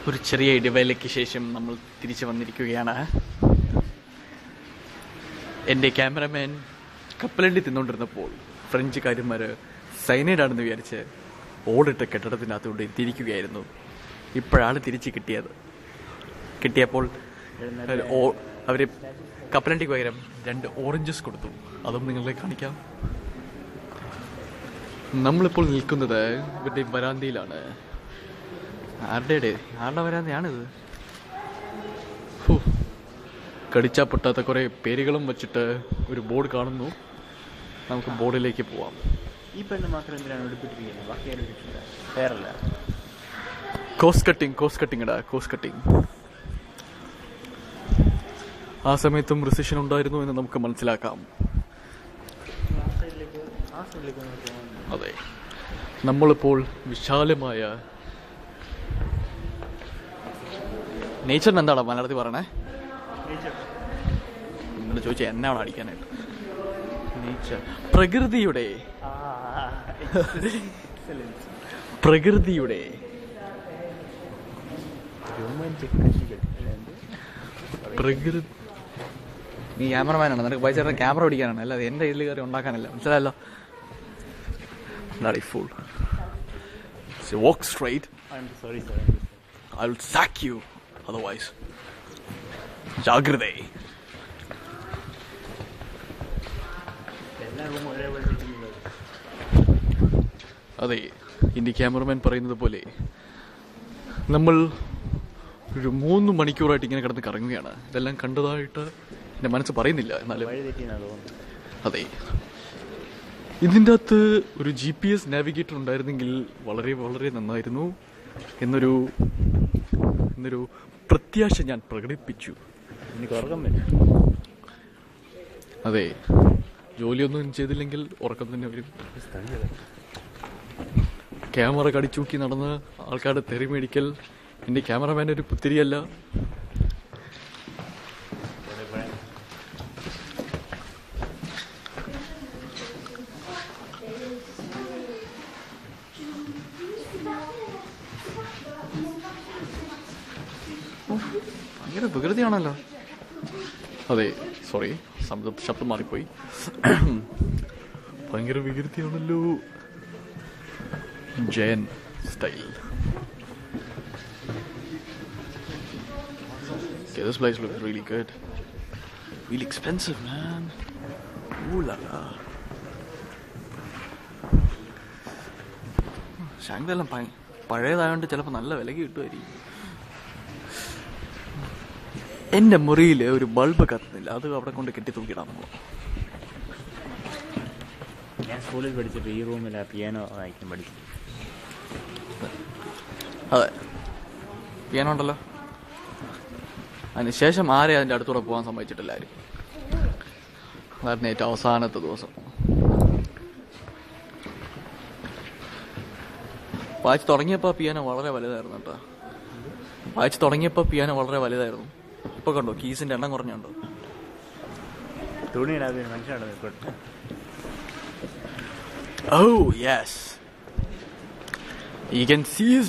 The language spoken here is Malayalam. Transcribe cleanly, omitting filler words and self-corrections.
ഒരു ചെറിയ ഇടവേളയ്ക്ക് ശേഷം നമ്മൾ തിരിച്ചു വന്നിരിക്കുകയാണ്. എൻ്റെ ക്യാമറമാൻ കപ്പലണ്ടി തിന്നുകൊണ്ടിരുന്നപ്പോൾ ഫ്രഞ്ചുകാരന്മാർ സൈനൈഡാണെന്ന് വിചാരിച്ച് ഓടിട്ട കെട്ടിടത്തിനകത്തുകൊണ്ട് തിരിക്കുകയായിരുന്നു. ഇപ്പോഴാണ് തിരിച്ച് കിട്ടിയപ്പോൾ അവർ കപ്പലണ്ടിക്ക് പകരം 2 ഓറഞ്ചസ് കൊടുത്തു. അതും നിങ്ങളെ കാണിക്കാം. നമ്മളിപ്പോൾ നിൽക്കുന്നത് ഇവരുടെ വരാന്തയിലാണ്. ആരുടെ വരാന്തയാണിത്? കടിച്ചാ പൊട്ടാത്ത കുറെ പേരുകളും വെച്ചിട്ട് ഒരു ബോർഡ് കാണുന്നു. നമുക്ക് ബോർഡിലേക്ക് പോവാം. ഈ പെണ്ണ് മാത്രം എന്തിനാണ് എടുപ്പിട്ടിരിക്കുന്നത്? ബാക്കി ആരും വേറല്ല. Cost cutting. ആ സമയത്തും റിസഷൻ ഉണ്ടായിരുന്നു എന്ന് നമുക്ക് മനസ്സിലാക്കാം. അതെ, നമ്മളിപ്പോൾ വിശാലമായ നേച്ചറിന് എന്താണ് മലയാളത്തിൽ പറയണേ? നിങ്ങൾ ചോദിച്ചാൽ എന്നാണ് അടിക്കാനായിട്ട്? നേച്ചർ, പ്രകൃതിയുടെ നീ ക്യാമറമാനാണ്, നിനക്ക് പൈസ ക്യാമറ പിടിക്കാനാണ്, അല്ലാതെ എന്റെ ഇതിൽ കയറി ഉണ്ടാക്കാനല്ല. മനസ്സിലായല്ലോ? Bloody fool. So walk straight. I'm sorry, sir. I will sack you otherwise. ജാഗ്രത. അതെ, ഇനി ക്യാമറമാൻ പറയുന്നത് പോലെ നമ്മൾ ഒരു 3 മണിക്കൂറായിട്ട് ഇങ്ങനെ കിടന്ന് കറങ്ങുകയാണ്. ഇതെല്ലാം കണ്ടതായിട്ട് എൻ്റെ മനസ്സ് പറയുന്നില്ല. എന്നാലും അതെ, ഇതിൻ്റെ അകത്ത് ഒരു GPS നാവിഗേറ്റർ ഉണ്ടായിരുന്നെങ്കിൽ വളരെ വളരെ നന്നായിരുന്നു എന്നൊരു പ്രത്യാശ ഞാൻ പ്രകടിപ്പിച്ചു. എനിക്ക് ഉറക്കം വരും. അതെ, ജോലിയൊന്നും ചെയ്തില്ലെങ്കിൽ ഉറക്കം തന്നെ വരും. ക്യാമറ കടിച്ചൂക്കി നടന്ന് ആൾക്കാരുടെ തെറി മേടിക്കൽ എൻ്റെ ക്യാമറമാൻ ഒരു പുത്തിരിയല്ല. ഭയങ്കര വികൃതിയാണല്ലോ. അതെ, സോറി, ശബ്ദം മാറിപ്പോയി. ഭയങ്കര വികൃതിയാണല്ലോ. Jayan style. Okay, this place looks really good. Really expensive, man. Ooh la la. ശാങ്കെല്ലാം പഴയതായോണ്ട് ചിലപ്പോൾ നല്ല വിലക്ക് കിട്ടുമായിരിക്കും. എൻ്റെ മുറിയിൽ ഒരു ബൾബ് കത്തുന്നില്ല, അത് അവിടെ കൊണ്ട് കെട്ടി തൂക്കിയിടാൻ പോകും. ഞാൻ സ്കൂളിൽ പഠിച്ചപ്പോൾ ഈ റൂമിൽ പിയാനോ വായിക്കാൻ പഠിച്ചു. അതെ, പിയാനോ ഉണ്ടല്ലോ. അതിനുശേഷം ആരെയും അതിൻ്റെ അടുത്തൂടെ പോകാൻ സമ്മതിച്ചിട്ടില്ല ആരും. അതായിരുന്നു ഏറ്റവും അവസാനത്തെ ദിവസം. വായിച്ച് തുടങ്ങിയപ്പോൾ പിയാനോ വളരെ വലുതായിരുന്നു കേട്ടോ. ഇപ്പൊ കണ്ടോ കീസിന്റെ എണ്ണം കുറഞ്ഞുണ്ടോ? തുണിയിടാതെ മനുഷ്യനാണ്. Oh yes, you can see his